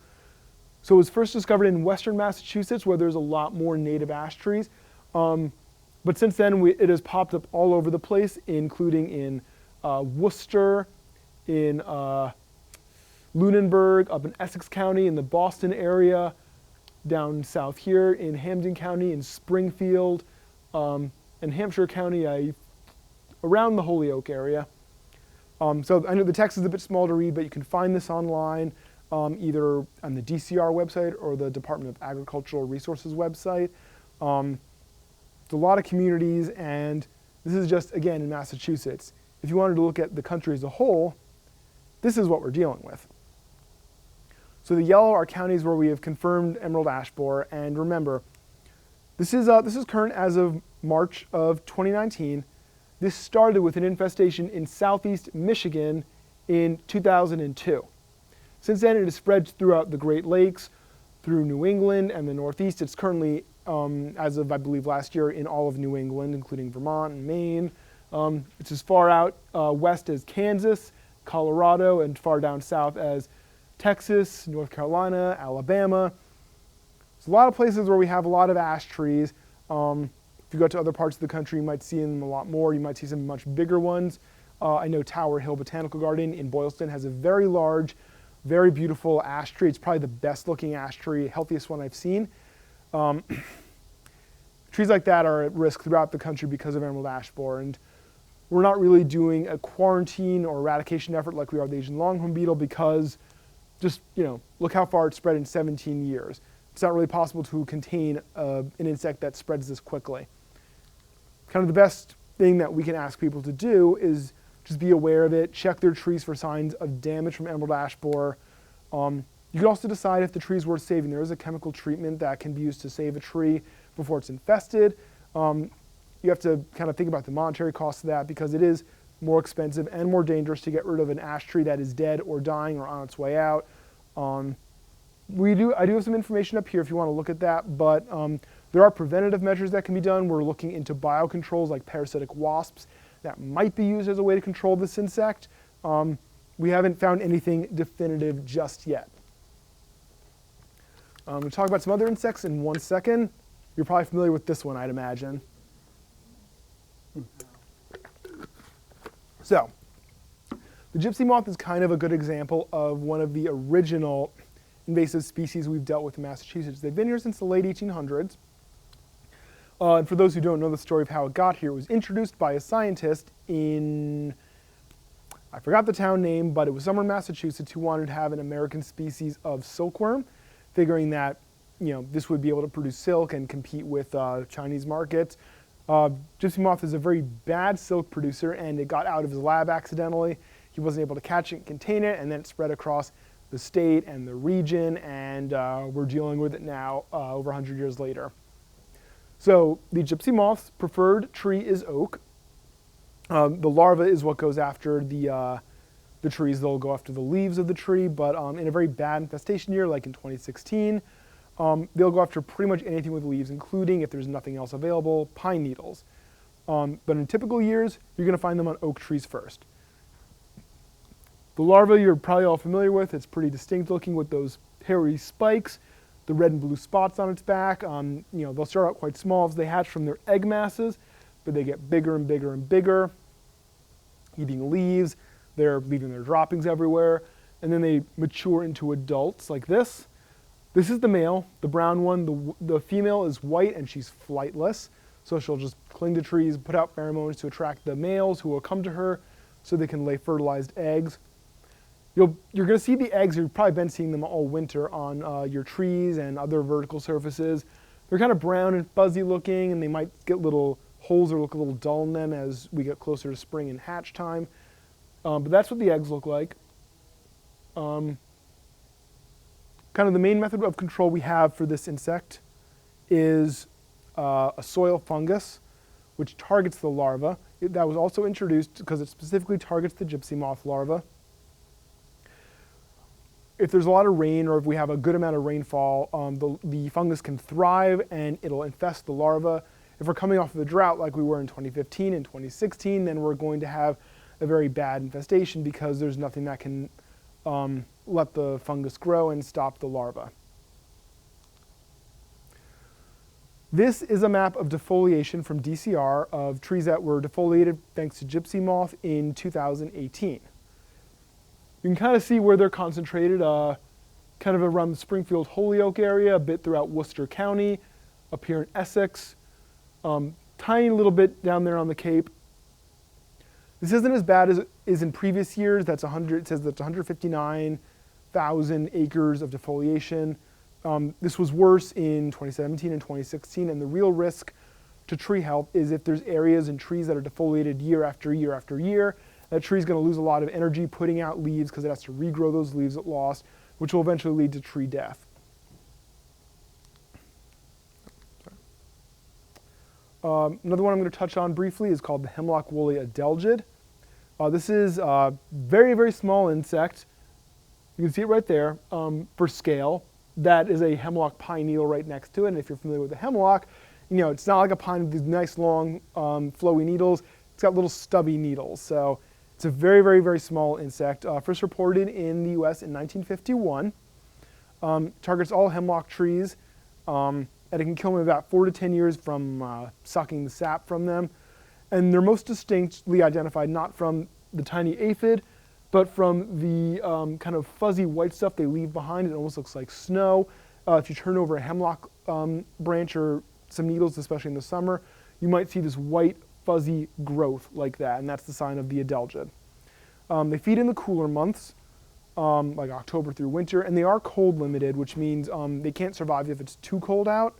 So it was first discovered in western Massachusetts, where there's a lot more native ash trees. But since then, it has popped up all over the place, including in Worcester, in Lunenburg, up in Essex County, in the Boston area, down south here in Hampden County, in Springfield, and Hampshire County, around the Holyoke area. So I know the text is a bit small to read, but you can find this online, either on the DCR website or the Department of Agricultural Resources website. It's a lot of communities, and this is just, again, in Massachusetts. If you wanted to look at the country as a whole, this is what we're dealing with. So the yellow are counties where we have confirmed emerald ash borer, and remember, this is current as of March of 2019. This started with an infestation in southeast Michigan in 2002. Since then, it has spread throughout the Great Lakes, through New England and the Northeast. It's currently, as of I believe last year, in all of New England, including Vermont and Maine. It's as far out west as Kansas, Colorado, and far down south as Texas, North Carolina, Alabama. There's a lot of places where we have a lot of ash trees. If you go to other parts of the country, you might see them a lot more. You might see some much bigger ones. I know Tower Hill Botanical Garden in Boylston has a very large, very beautiful ash tree. It's probably the best looking ash tree, healthiest one I've seen. Trees like that are at risk throughout the country because of emerald ash borer, and we're not really doing a quarantine or eradication effort like we are the Asian longhorn beetle because just, look how far it's spread in 17 years. It's not really possible to contain an insect that spreads this quickly. Kind of the best thing that we can ask people to do is just be aware of it, check their trees for signs of damage from emerald ash borer. You can also decide if the tree is worth saving. There is a chemical treatment that can be used to save a tree before it's infested. You have to kind of think about the monetary cost of that because it is more expensive and more dangerous to get rid of an ash tree that is dead or dying or on its way out. I do have some information up here if you want to look at that, but there are preventative measures that can be done. We're looking into biocontrols like parasitic wasps that might be used as a way to control this insect. We haven't found anything definitive just yet. I'm going to talk about some other insects in 1 second. You're probably familiar with this one, I'd imagine. So, the gypsy moth is kind of a good example of one of the original invasive species we've dealt with in Massachusetts. They've been here since the late 1800s. And for those who don't know the story of how it got here, it was introduced by a scientist in, I forgot the town name, but it was somewhere in Massachusetts who wanted to have an American species of silkworm, figuring that this would be able to produce silk and compete with Chinese markets. Gypsy moth is a very bad silk producer, and it got out of his lab accidentally. He wasn't able to catch it and contain it, and then it spread across the state and the region, and we're dealing with it now over 100 years later. So the gypsy moth's preferred tree is oak. The larva is what goes after the trees. They'll go after the leaves of the tree, but in a very bad infestation year, like in 2016, they'll go after pretty much anything with leaves, including, if there's nothing else available, pine needles. But in typical years, you're going to find them on oak trees first. The larva you're probably all familiar with. It's pretty distinct looking with those hairy spikes, the red and blue spots on its back. They'll start out quite small as they hatch from their egg masses, but they get bigger and bigger and bigger, eating leaves. They're leaving their droppings everywhere. And then they mature into adults like this. This is the male, the brown one. The female is white and she's flightless. So she'll just cling to trees, put out pheromones to attract the males who will come to her so they can lay fertilized eggs. You're going to see the eggs, you've probably been seeing them all winter on your trees and other vertical surfaces. They're kind of brown and fuzzy looking, and they might get little holes or look a little dull in them as we get closer to spring and hatch time. But that's what the eggs look like. Kind of the main method of control we have for this insect is a soil fungus, which targets the larva. That was also introduced because it specifically targets the gypsy moth larva. If there's a lot of rain or if we have a good amount of rainfall, the fungus can thrive and it'll infest the larva. If we're coming off of a drought like we were in 2015 and 2016, then we're going to have a very bad infestation because there's nothing that can let the fungus grow and stop the larva. This is a map of defoliation from DCR of trees that were defoliated thanks to gypsy moth in 2018. You can kind of see where they're concentrated, kind of around the Springfield Holyoke area, a bit throughout Worcester County, up here in Essex, tiny little bit down there on the Cape. This isn't as bad as in previous years. It says that's 159,000 acres of defoliation. This was worse in 2017 and 2016, and the real risk to tree health is if there's areas and trees that are defoliated year after year after year, that tree's going to lose a lot of energy putting out leaves because it has to regrow those leaves it lost, which will eventually lead to tree death. Another one I'm going to touch on briefly is called the hemlock woolly adelgid. This is a very, very small insect. You can see it right there for scale. That is a hemlock pine needle right next to it. And if you're familiar with the hemlock, it's not like a pine with these nice long flowy needles. It's got little stubby needles. So it's a very, very, very small insect. First reported in the US in 1951. Targets all hemlock trees. And it can kill them in about 4 to 10 years from sucking the sap from them. And they're most distinctly identified not from the tiny aphid, but from the kind of fuzzy white stuff they leave behind. It almost looks like snow. If you turn over a hemlock branch or some needles, especially in the summer, you might see this white fuzzy growth like that, and that's the sign of the adelgid. They feed in the cooler months, like October through winter, and they are cold limited, which means they can't survive if it's too cold out.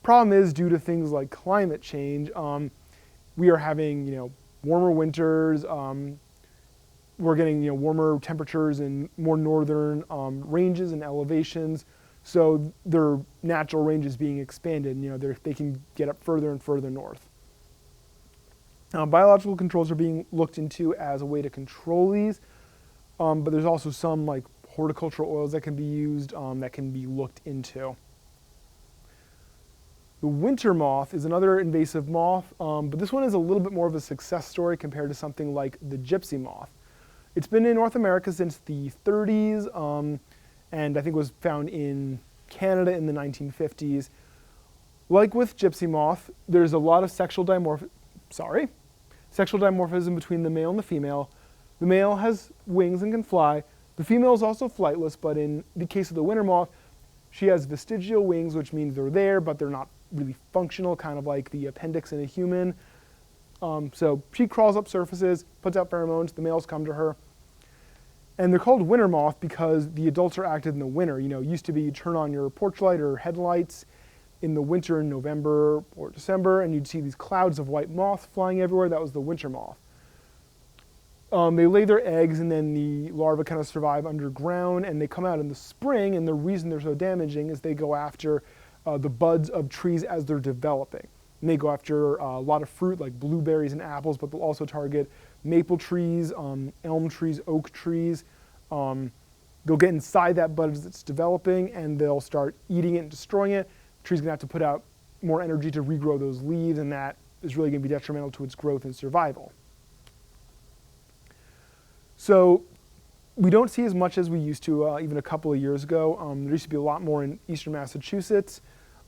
Problem is, due to things like climate change, we are having warmer winters. We're getting warmer temperatures in more northern ranges and elevations, so their natural range is being expanded. They can get up further and further north. Biological controls are being looked into as a way to control these, but there's also some like horticultural oils that can be used that can be looked into. The winter moth is another invasive moth, but this one is a little bit more of a success story compared to something like the gypsy moth. It's been in North America since the 30s, and I think was found in Canada in the 1950s. Like with gypsy moth, there's a lot of sexual dimorphism between the male and the female. The male has wings and can fly. The female is also flightless, but in the case of the winter moth, she has vestigial wings, which means they're there, but they're not really functional, kind of like the appendix in a human. So she crawls up surfaces, puts out pheromones, the males come to her. And they're called winter moth because the adults are active in the winter. It used to be you'd turn on your porch light or headlights in the winter in November or December, and you'd see these clouds of white moth flying everywhere. That was the winter moth. They lay their eggs, and then the larvae kind of survive underground, and they come out in the spring, and the reason they're so damaging is they go after the buds of trees as they're developing. And they go after a lot of fruit like blueberries and apples, but they'll also target maple trees, elm trees, oak trees. They'll get inside that bud as it's developing, and they'll start eating it and destroying it. The tree's going to have to put out more energy to regrow those leaves, and that is really going to be detrimental to its growth and survival. So we don't see as much as we used to even a couple of years ago. There used to be a lot more in eastern Massachusetts.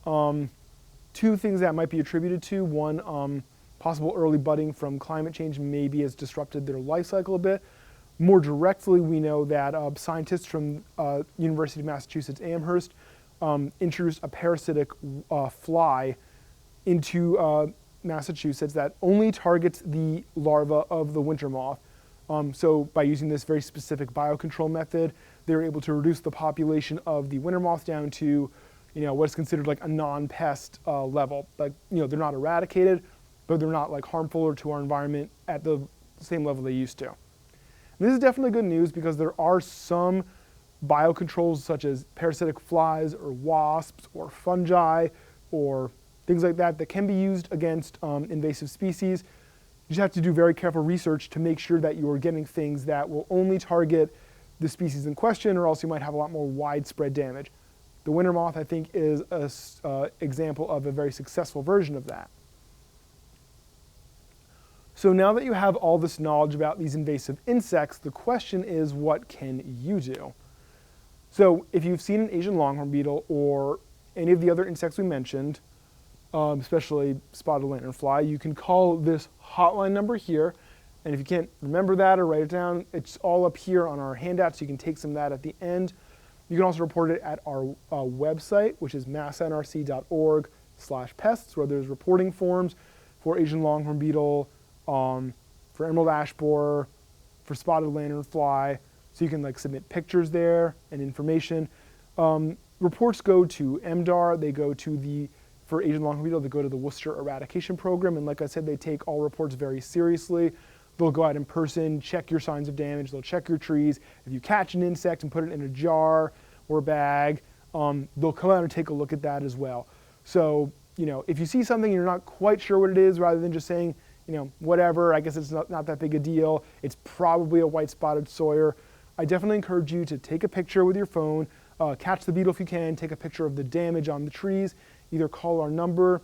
Two things that might be attributed to: one, possible early budding from climate change maybe has disrupted their life cycle a bit. More directly, we know that scientists from University of Massachusetts Amherst introduced a parasitic fly into Massachusetts that only targets the larva of the winter moth. So by using this very specific biocontrol method, they were able to reduce the population of the winter moth down to, what's considered like a non-pest level. Like, they're not eradicated, but they're not like harmful to our environment at the same level they used to. And this is definitely good news because there are some biocontrols such as parasitic flies or wasps or fungi or things like that that can be used against invasive species. You just have to do very careful research to make sure that you're getting things that will only target the species in question, or else you might have a lot more widespread damage. The winter moth, I think, is an example of a very successful version of that. So now that you have all this knowledge about these invasive insects, the question is, what can you do? So if you've seen an Asian longhorn beetle or any of the other insects we mentioned, especially spotted lanternfly, you can call this hotline number here. And if you can't remember that or write it down, it's all up here on our handout, so you can take some of that at the end. You can also report it at our website, which is massnrc.org/pests, where there's reporting forms for Asian longhorn beetle, for emerald ash borer, for spotted lanternfly, so you can submit pictures there and information. Reports go to MDAR, they go to for Asian longhorn beetle, they go to the Worcester Eradication Program, and like I said, they take all reports very seriously. They'll go out in person, check your signs of damage, they'll check your trees. If you catch an insect and put it in a jar or a bag, they'll come out and take a look at that as well. So, if you see something and you're not quite sure what it is, rather than just saying, whatever, I guess it's not that big a deal, it's probably a white-spotted sawyer, I definitely encourage you to take a picture with your phone, catch the beetle if you can, take a picture of the damage on the trees, either call our number,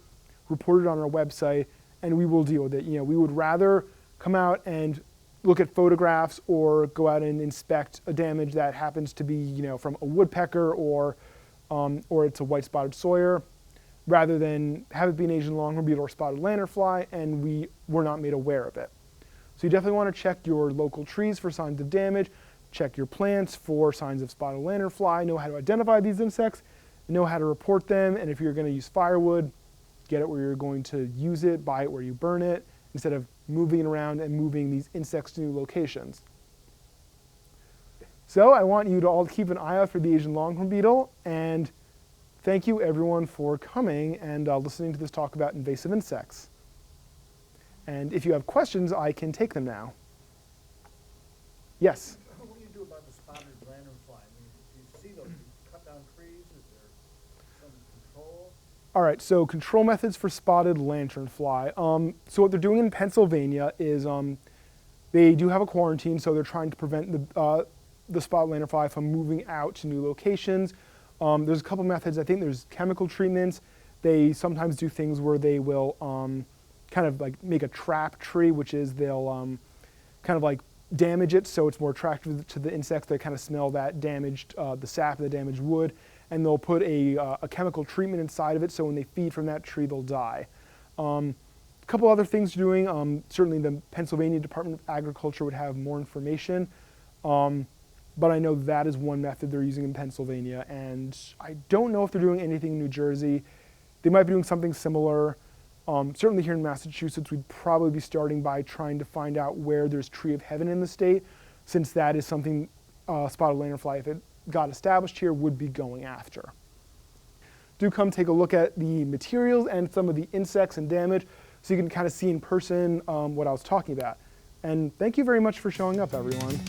report it on our website, and we will deal with it. We would rather come out and look at photographs or go out and inspect a damage that happens to be, from a woodpecker or it's a white-spotted sawyer, rather than have it be an Asian longhorn beetle or spotted lanternfly and we're not made aware of it. So you definitely want to check your local trees for signs of damage, check your plants for signs of spotted lanternfly, know how to identify these insects, know how to report them, and if you're going to use firewood, get it where you're going to use it, buy it where you burn it, instead of moving it around and moving these insects to new locations. So I want you to all keep an eye out for the Asian longhorn beetle, and thank you everyone for coming and listening to this talk about invasive insects. And if you have questions, I can take them now. Yes?
What do you do about the spotted lanternfly? I mean, do you see those? Do you cut down trees? Is there some control?
All right, so control methods for spotted lanternfly. So what they're doing in Pennsylvania is they do have a quarantine, so they're trying to prevent the spotted lanternfly from moving out to new locations. There's a couple methods. I think there's chemical treatments. They sometimes do things where they will kind of make a trap tree, which is they'll kind of damage it so it's more attractive to the insects. They kind of smell that damaged, the sap of the damaged wood, and they'll put a chemical treatment inside of it so when they feed from that tree, they'll die. A couple other things they're doing. Certainly the Pennsylvania Department of Agriculture would have more information, but I know that is one method they're using in Pennsylvania, and I don't know if they're doing anything in New Jersey. They might be doing something similar. Certainly here in Massachusetts, we'd probably be starting by trying to find out where there's tree of heaven in the state, since that is something spotted lanternfly, if it got established here, would be going after. Do come take a look at the materials and some of the insects and damage so you can kind of see in person what I was talking about. And thank you very much for showing up, everyone.